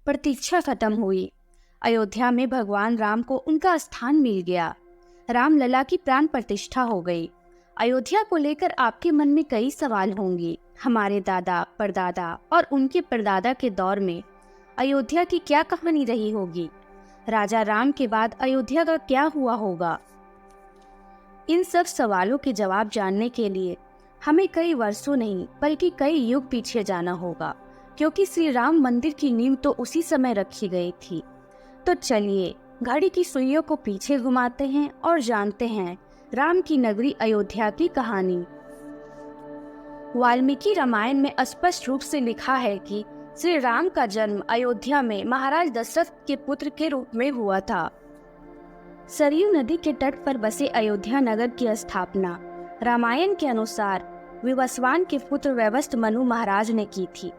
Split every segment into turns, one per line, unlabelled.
प्रतीक्षा खत्म हुई। अयोध्या में भगवान राम को उनका स्थान मिल गया। रामलला की प्राण प्रतिष्ठा हो गई। अयोध्या को लेकर आपके मन में कई सवाल होंगे। हमारे दादा परदादा और उनके परदादा के दौर में अयोध्या की क्या कहानी रही होगी? राजा राम के बाद अयोध्या का क्या हुआ होगा? इन सब सवालों के जवाब जानने के लिए हमें कई वर्षों नहीं बल्कि कई युग पीछे जाना होगा, क्योंकि श्री राम मंदिर की नींव तो उसी समय रखी गई थी। तो चलिए घड़ी की सुइयों को पीछे घुमाते हैं और जानते हैं राम की नगरी अयोध्या की कहानी। वाल्मीकि रामायण में स्पष्ट रूप से लिखा है कि श्री राम का जन्म अयोध्या में महाराज दशरथ के पुत्र के रूप में हुआ था। सरयू नदी के तट पर बसे अयोध्या नगर की स्थापना रामायण के अनुसार विवस्वान के पुत्र वैवस्वत मनु महाराज ने की थी।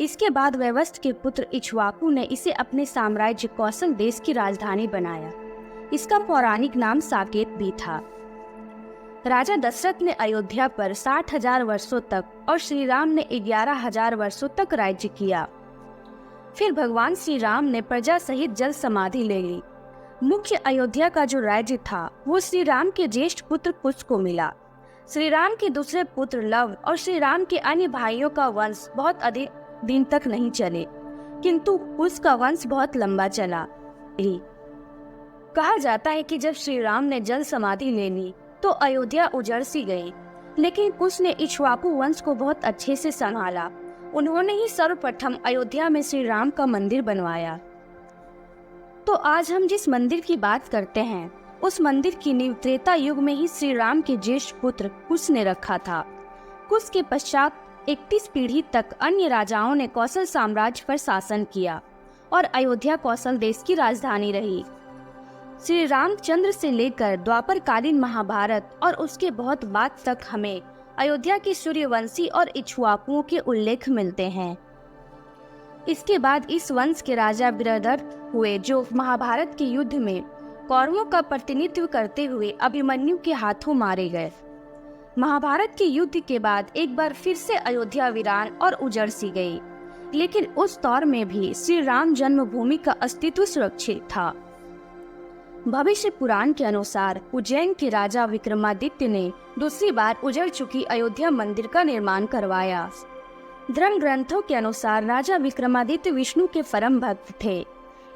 इसके बाद वैवस्वत के पुत्र इक्ष्वाकु ने इसे अपने साम्राज्य कौशल देश की राजधानी बनाया। इसका पौराणिक नाम साकेत भी था। राजा दशरथ ने अयोध्या पर 60,000 वर्षों तक और श्री राम ने 11,000 वर्षों तक राज्य किया। फिर भगवान श्री राम ने प्रजा सहित जल समाधि ले ली। मुख्य अयोध्या का जो राज्य था वो श्री राम के ज्येष्ठ पुत्र कुश को मिला। श्री राम के दूसरे पुत्र लव और श्री राम के अन्य भाइयों का वंश बहुत अधिक दिन तक नहीं चले, किंतु कुश का वंश बहुत लंबा चला। कहा जाता है कि जब श्री राम ने जल समाधि ले ली तो अयोध्या उजड़ सी गई, लेकिन कुश ने इक्ष्वाकु वंश को बहुत अच्छे से संभाला। उन्होंने ही सर्वप्रथम अयोध्या में श्री राम का मंदिर बनवाया। तो आज हम जिस मंदिर की बात करते हैं उस मंदिर की नींव त्रेता युग में ही श्री राम के ज्येष्ठ पुत्र कुश ने रखा था। कुश के पश्चात 31 पीढ़ी तक अन्य राजाओं ने कौशल साम्राज्य पर शासन किया और अयोध्या कौशल देश की राजधानी रही। श्री रामचंद्र से लेकर द्वापरकालीन महाभारत और उसके बहुत बाद तक हमें अयोध्या के सूर्यवंशी और इक्ष्वाकुओं के उल्लेख मिलते हैं। इसके बाद इस वंश के राजा बिरधर हुए जो महाभारत के युद्ध में कौरवों का प्रतिनिधित्व करते हुए अभिमन्यु के हाथों मारे गए। महाभारत के युद्ध के बाद एक बार फिर से अयोध्या वीरान और उजड़ सी गई, लेकिन उस दौर में भी श्री राम जन्मभूमि का अस्तित्व सुरक्षित था। भविष्य पुराण के अनुसार उज्जैन के राजा विक्रमादित्य ने दूसरी बार उजड़ चुकी अयोध्या मंदिर का निर्माण करवाया। धर्म ग्रंथों के अनुसार राजा विक्रमादित्य विष्णु के परम भक्त थे।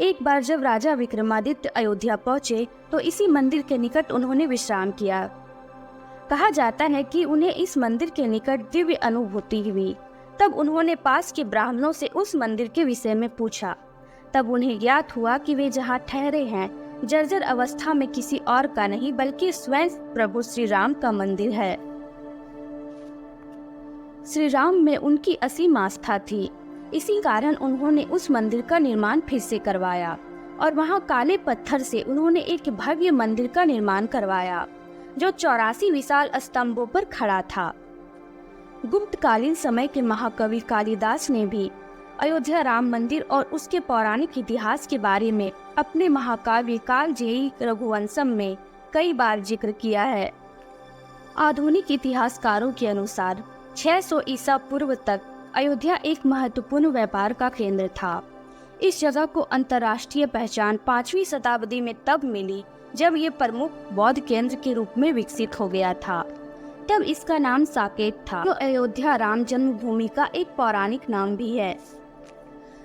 एक बार जब राजा विक्रमादित्य अयोध्या पहुंचे तो इसी मंदिर के निकट उन्होंने विश्राम किया। कहा जाता है कि उन्हें इस मंदिर के निकट दिव्य अनुभूति हुई। तब उन्होंने पास के ब्राह्मणों से उस मंदिर के विषय में पूछा। तब उन्हें ज्ञात हुआ कि वे जहाँ ठहरे हैं जर्जर अवस्था में किसी और का नहीं बल्कि स्वयं प्रभु श्री राम का मंदिर है। श्री राम में उनकी असीम आस्था थी, इसी कारण उन्होंने उस मंदिर का निर्माण फिर से करवाया और वहां काले पत्थर से उन्होंने एक भव्य मंदिर का निर्माण करवाया जो 84 विशाल स्तंभों पर खड़ा था। गुप्तकालीन समय के महाकवि कालिदास ने भी अयोध्या राम मंदिर और उसके पौराणिक इतिहास के बारे में अपने महाकाव्य कालजेयी रघुवंशम में कई बार जिक्र किया है। आधुनिक इतिहासकारों के अनुसार 600 ईसा पूर्व तक अयोध्या एक महत्वपूर्ण व्यापार का केंद्र था। इस जगह को अंतर्राष्ट्रीय पहचान 5वीं शताब्दी में तब मिली जब ये प्रमुख बौद्ध केंद्र के रूप में विकसित हो गया था। तब इसका नाम साकेत था, जो अयोध्या राम जन्मभूमि का एक पौराणिक नाम भी है।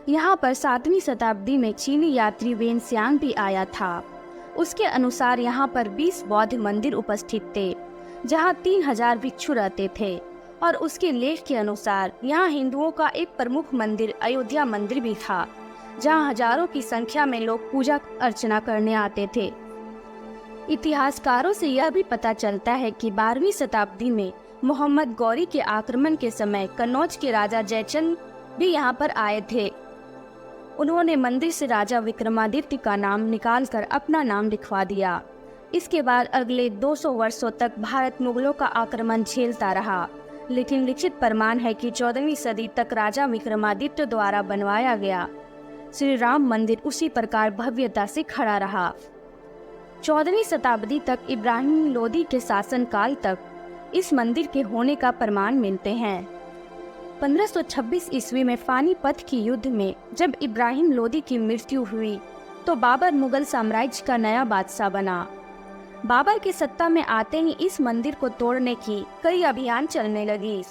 यहाँ पर 7वीं शताब्दी में चीनी यात्री वेनसियांग भी आया था। उसके अनुसार यहाँ पर 20 बौद्ध मंदिर उपस्थित थे जहाँ 3000 भिक्षु रहते थे और उसके लेख के अनुसार यहाँ हिंदुओं का एक प्रमुख मंदिर अयोध्या मंदिर भी था जहाँ हजारों की संख्या में लोग पूजा अर्चना करने आते थे। इतिहासकारों से यह भी पता चलता है कि 12वीं शताब्दी में मोहम्मद गौरी के आक्रमण के समय कन्नौज के राजा जयचंद भी यहाँ पर आए थे। उन्होंने मंदिर से राजा विक्रमादित्य का नाम निकालकर अपना नाम लिखवा दिया। इसके बाद अगले 200 वर्षों तक भारत मुगलों का आक्रमण झेलता रहा, लेकिन लिखित प्रमाण है कि 14वीं सदी तक राजा विक्रमादित्य द्वारा बनवाया गया श्री राम मंदिर उसी प्रकार भव्यता से खड़ा रहा। 14वीं शताब्दी तक इब्राहिम लोदी के शासन काल तक इस मंदिर के होने का प्रमाण मिलते हैं। 1526 ईस्वी में पानीपत की युद्ध में जब इब्राहिम लोदी की मृत्यु हुई तो बाबर मुगल साम्राज्य का नया बादशाह बना। बाबर की सत्ता में आते ही इस मंदिर को तोड़ने की कई अभियान चलने लगी।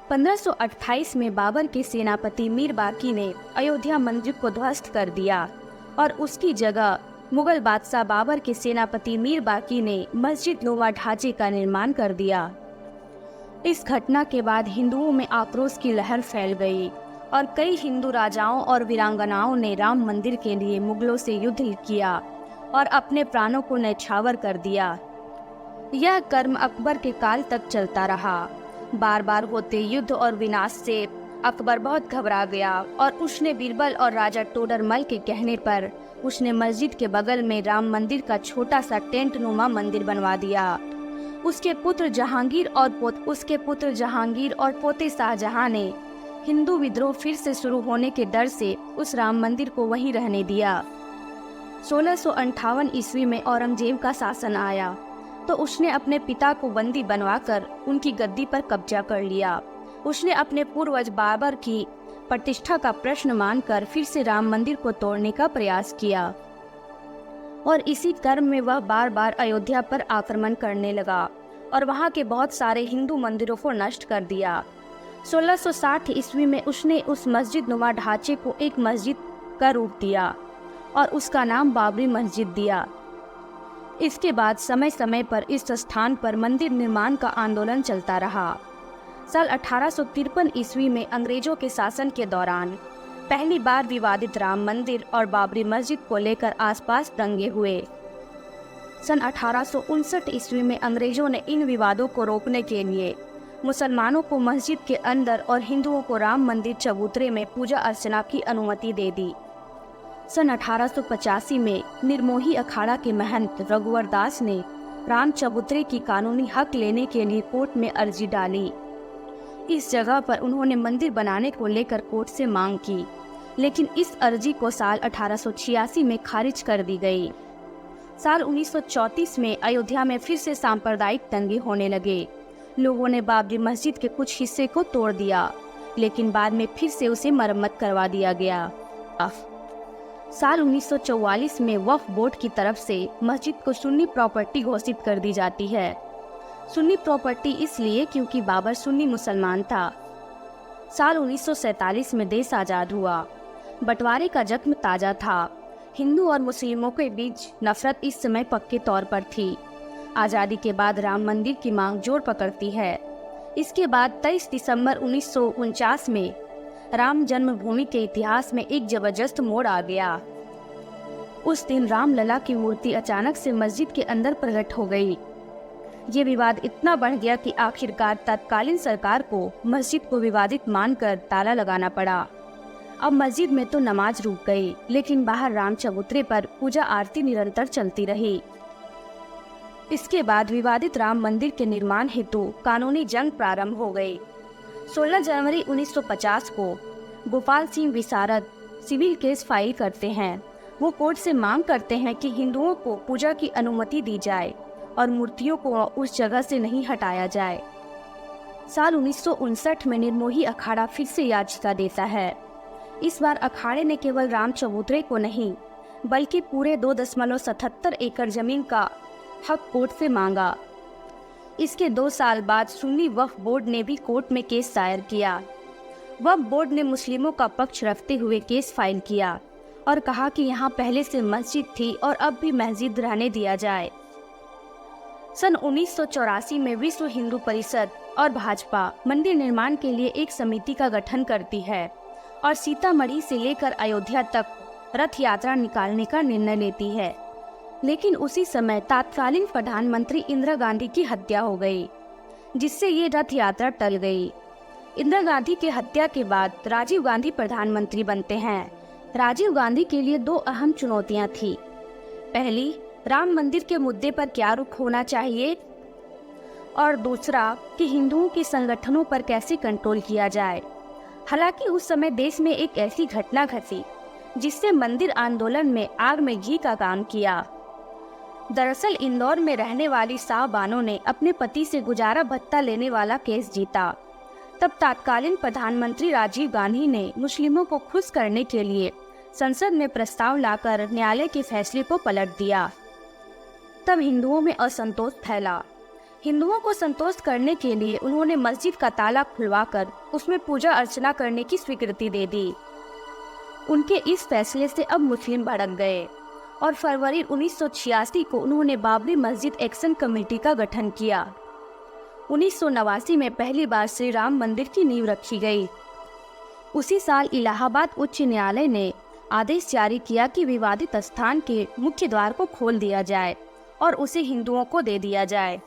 1528 में बाबर के सेनापति मीर बाकी ने अयोध्या मंदिर को ध्वस्त कर दिया और उसकी जगह मुगल बादशाह बाबर के सेनापति मीर बाकी ने मस्जिद नुमा ढांचे का निर्माण कर दिया। इस घटना के बाद हिंदुओं में आक्रोश की लहर फैल गई और कई हिंदू राजाओं और वीरांगनाओं ने राम मंदिर के लिए मुगलों से युद्ध किया और अपने प्राणों को न्यौछावर कर दिया। यह कर्म अकबर के काल तक चलता रहा। बार बार होते युद्ध और विनाश से अकबर बहुत घबरा गया और उसने बीरबल और राजा टोडरमल के कहने पर उसने मस्जिद के बगल में राम मंदिर का छोटा सा टेंट नुमा मंदिर बनवा दिया। उसके पुत्र जहांगीर और पोते शाहजहां ने हिंदू विद्रोह फिर से शुरू होने के डर से उस राम मंदिर को वहीं रहने दिया। 1658 ईस्वी में औरंगजेब का शासन आया तो उसने अपने पिता को बंदी बनवाकर उनकी गद्दी पर कब्जा कर लिया। उसने अपने पूर्वज बाबर की प्रतिष्ठा का प्रश्न मानकर फिर से राम मंदिर को तोड़ने का प्रयास किया और इसी क्रम में वह बार बार अयोध्या पर आक्रमण करने लगा और वहां के बहुत सारे हिंदू मंदिरों को नष्ट कर दिया। 1660 ईस्वी में उसने उस मस्जिद नुमा ढांचे को एक मस्जिद का रूप दिया और उसका नाम बाबरी मस्जिद दिया। इसके बाद समय समय पर इस स्थान पर मंदिर निर्माण का आंदोलन चलता रहा। साल 1853 ईस्वी में अंग्रेजों के शासन के दौरान पहली बार विवादित राम मंदिर और बाबरी मस्जिद को लेकर आसपास दंगे हुए। सन 1859 ईस्वी में अंग्रेजों ने इन विवादों को रोकने के लिए मुसलमानों को मस्जिद के अंदर और हिंदुओं को राम मंदिर चबूतरे में पूजा अर्चना की अनुमति दे दी। सन 1885 में निर्मोही अखाड़ा के महंत रघुवर दास ने राम चबूतरे की कानूनी हक लेने के लिए कोर्ट में अर्जी डाली। इस जगह पर उन्होंने मंदिर बनाने को लेकर कोर्ट से मांग की, लेकिन इस अर्जी को साल 1886 में खारिज कर दी गई। साल 1934 में अयोध्या में फिर से सांप्रदायिक दंगे होने लगे। लोगों ने बाबरी मस्जिद के कुछ हिस्से को तोड़ दिया, लेकिन बाद में फिर से उसे मरम्मत करवा दिया गया। साल 1944 में वक्फ बोर्ड की तरफ से मस्जिद को सुन्नी प्रॉपर्टी घोषित कर दी जाती है। सुन्नी प्रॉपर्टी इसलिए क्योंकि बाबर सुन्नी मुसलमान था। साल 1947 में देश आज़ाद हुआ। बंटवारे का जख्म ताज़ा था। हिंदू और मुस्लिमों के बीच नफरत इस समय पक्के तौर पर थी। आज़ादी के बाद राम मंदिर की मांग जोर पकड़ती है। इसके बाद 23 दिसंबर 1949 में राम जन्मभूमि के इतिहास में एक जबरदस्त मोड़ आ गया। उस दिन रामलला की मूर्ति अचानक से मस्जिद के अंदर प्रकट हो गई। ये विवाद इतना बढ़ गया कि आखिरकार तत्कालीन सरकार को मस्जिद को विवादित मानकर ताला लगाना पड़ा। अब मस्जिद में तो नमाज रुक गई, लेकिन बाहर राम चबूतरे पर पूजा आरती निरंतर चलती रही। इसके बाद विवादित राम मंदिर के निर्माण हेतु कानूनी जंग प्रारंभ हो गई। 16 जनवरी 1950 को गोपाल सिंह विशारद सिविल केस फाइल करते हैं। वो कोर्ट से मांग करते हैं कि हिंदुओं को पूजा की अनुमति दी जाए और मूर्तियों को उस जगह से नहीं हटाया जाए। साल 1959 में निर्मोही अखाड़ा फिर से याचिका देता है। इस बार अखाड़े ने केवल राम चबूतरे को नहीं बल्कि पूरे 2.77 एकड़ जमीन का हक कोर्ट से मांगा। इसके 2 साल बाद सुन्नी वक्फ बोर्ड ने भी कोर्ट में केस दायर किया। वक्फ बोर्ड ने मुस्लिमों का पक्ष रखते हुए केस फाइल किया और कहा कि यहाँ पहले से मस्जिद थी और अब भी मस्जिद रहने दिया जाए। सन 1984 में विश्व हिंदू परिषद और भाजपा मंदिर निर्माण के लिए एक समिति का गठन करती है और सीतामढ़ी से लेकर अयोध्या तक रथ यात्रा निकालने का निर्णय लेती है। लेकिन उसी समय तत्कालीन प्रधानमंत्री इंदिरा गांधी की हत्या हो गई, जिससे ये रथ यात्रा टल गई। इंदिरा गांधी की हत्या के बाद राजीव गांधी प्रधानमंत्री बनते हैं। राजीव गांधी के लिए 2 अहम चुनौतियां थी। पहली, राम मंदिर के मुद्दे पर क्या रुख होना चाहिए, और दूसरा कि हिंदुओं के संगठनों पर कैसे कंट्रोल किया जाए। हालांकि उस समय देश में एक ऐसी घटना घटी जिससे मंदिर आंदोलन में आग में घी का काम किया। दरअसल इंदौर में रहने वाली साहब बानो ने अपने पति से गुजारा भत्ता लेने वाला केस जीता। तब तत्कालीन प्रधानमंत्री राजीव गांधी ने मुस्लिमों को खुश करने के लिए संसद में प्रस्ताव लाकर न्यायालय के फैसले को पलट दिया। तब हिंदुओं में असंतोष फैला। हिंदुओं को संतोष करने के लिए उन्होंने मस्जिद का ताला खुलवाकर उसमें पूजा अर्चना करने की स्वीकृति दे दी। उनके इस फैसले से अब मुस्लिम भड़क गए और फरवरी 1986 को उन्होंने बाबरी मस्जिद एक्शन कमेटी का गठन किया। 1989 में पहली बार श्री राम मंदिर की नींव रखी गई। उसी साल इलाहाबाद उच्च न्यायालय ने आदेश जारी किया कि विवादित स्थान के मुख्य द्वार को खोल दिया जाए और उसे हिंदुओं को दे दिया जाए।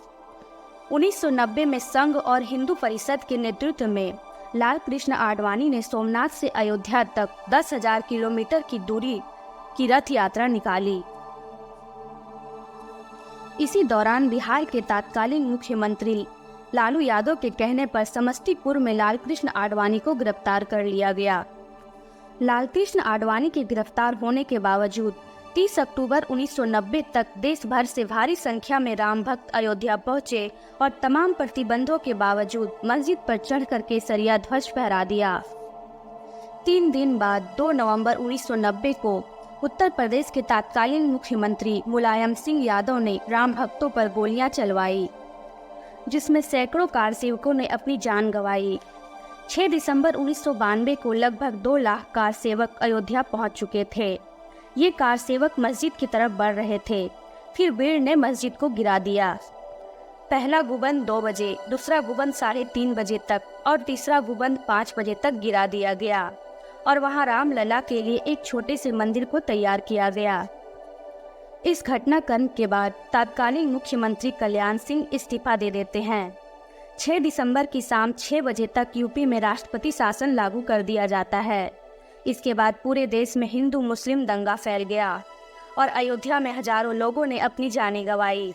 1990 में संघ और हिंदू परिषद के नेतृत्व में लाल कृष्ण आडवाणी ने सोमनाथ से अयोध्या तक 10,000 किलोमीटर की दूरी की रथ यात्रा निकाली। इसी दौरान बिहार के तत्कालीन मुख्यमंत्री लालू यादव के कहने पर समस्तीपुर में लाल कृष्ण आडवाणी को गिरफ्तार कर लिया गया। लाल कृष्ण आडवाणी के गिरफ्तार होने के बावजूद 30 अक्टूबर 1990 तक देश भर से भारी संख्या में राम भक्त अयोध्या पहुंचे और तमाम प्रतिबंधों के बावजूद मस्जिद पर चढ़कर केसरिया ध्वज फहरा दिया। 3 दिन बाद 2 नवंबर 1990 को उत्तर प्रदेश के तत्कालीन मुख्यमंत्री मुलायम सिंह यादव ने राम भक्तों पर गोलियां चलवाई, जिसमें सैकड़ों कार सेवकों ने अपनी जान गंवाई। 6 दिसंबर 1992 को लगभग 2 लाख कार सेवक अयोध्या पहुंच चुके थे। ये कार सेवक मस्जिद की तरफ बढ़ रहे थे। फिर भीड़ ने मस्जिद को गिरा दिया। पहला गुंबद 2 बजे, दूसरा गुंबद 3:30 बजे तक और तीसरा गुंबद 5 बजे तक गिरा दिया गया और वहां रामलला के लिए एक छोटे से मंदिर को तैयार किया गया। इस घटनाक्रम के बाद तत्कालीन मुख्यमंत्री कल्याण सिंह इस्तीफा दे देते हैं। 6 दिसंबर की शाम 6 बजे तक यूपी में राष्ट्रपति शासन लागू कर दिया जाता है। इसके बाद पूरे देश में हिंदू मुस्लिम दंगा फैल गया और अयोध्या में हजारों लोगों ने अपनी जानें गंवाई।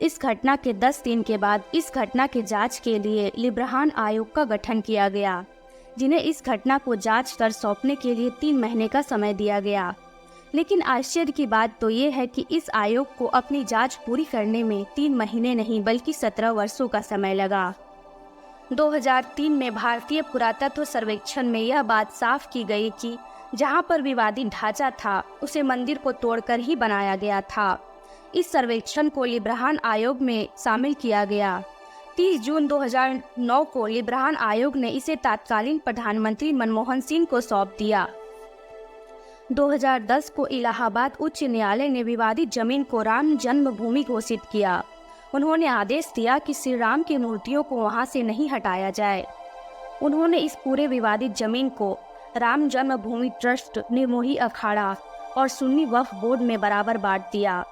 इस घटना के 10 दिन के बाद इस घटना के जांच के लिए लिब्राहन आयोग का गठन किया गया, जिन्हें इस घटना को जांच कर सौंपने के लिए 3 महीने का समय दिया गया। लेकिन आश्चर्य की बात तो ये है कि इस आयोग को अपनी जांच पूरी करने में 3 महीने नहीं बल्कि 17 वर्षों का समय लगा। 2003 में भारतीय पुरातत्व सर्वेक्षण में यह बात साफ की गई कि जहां पर विवादित ढांचा था उसे मंदिर को तोड़कर ही बनाया गया था। इस सर्वेक्षण को लिब्राहन आयोग में शामिल किया गया। 30 जून 2009 को लिब्राहन आयोग ने इसे तत्कालीन प्रधानमंत्री मनमोहन सिंह को सौंप दिया। 2010 को इलाहाबाद उच्च न्यायालय ने विवादित जमीन को राम जन्मभूमि घोषित किया। उन्होंने आदेश दिया कि श्री राम की मूर्तियों को वहां से नहीं हटाया जाए। उन्होंने इस पूरे विवादित जमीन को राम जन्मभूमि ट्रस्ट, निर्मोही अखाड़ा और सुन्नी वक्फ बोर्ड में बराबर बांट दिया।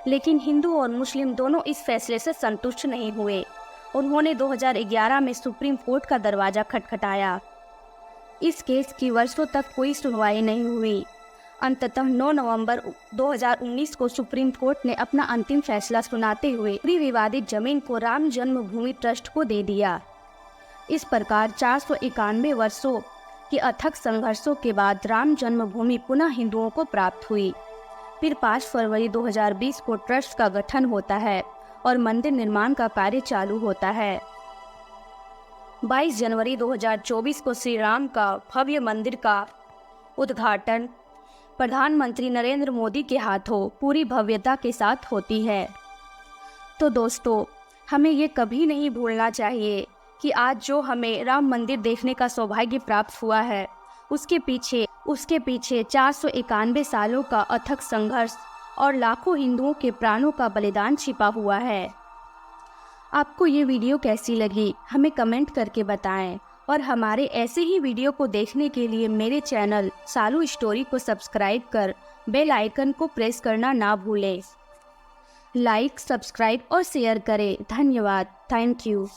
लेकिन हिंदू और मुस्लिम दोनों इस फैसले से संतुष्ट नहीं हुए। उन्होंने 2011 में सुप्रीम कोर्ट का दरवाजा खटखटाया। इस केस की वर्षों तक कोई सुनवाई नहीं हुई। अंततः 9 नवंबर 2019 को सुप्रीम कोर्ट ने अपना अंतिम फैसला सुनाते हुए पूरी विवादित जमीन को राम जन्मभूमि ट्रस्ट को दे दिया। इस प्रकार 491 वर्षों के अथक संघर्षों के बाद राम जन्मभूमि पुनः हिंदुओं को प्राप्त हुई। फिर 5 फरवरी 2020 को ट्रस्ट का गठन होता है और मंदिर निर्माण का कार्य चालू होता है। 22 जनवरी 2024 को श्री राम का भव्य मंदिर का उद्घाटन प्रधानमंत्री नरेंद्र मोदी के हाथों पूरी भव्यता के साथ होती है। तो दोस्तों, हमें ये कभी नहीं भूलना चाहिए कि आज जो हमें राम मंदिर देखने का सौभाग्य प्राप्त हुआ है, उसके पीछे 491 सालों का अथक संघर्ष और लाखों हिंदुओं के प्राणों का बलिदान छिपा हुआ है। आपको ये वीडियो कैसी लगी हमें कमेंट करके बताएं और हमारे ऐसे ही वीडियो को देखने के लिए मेरे चैनल सालू स्टोरी को सब्सक्राइब कर बेल आइकन को प्रेस करना ना भूलें। लाइक, सब्सक्राइब और शेयर करें। धन्यवाद। Thank you.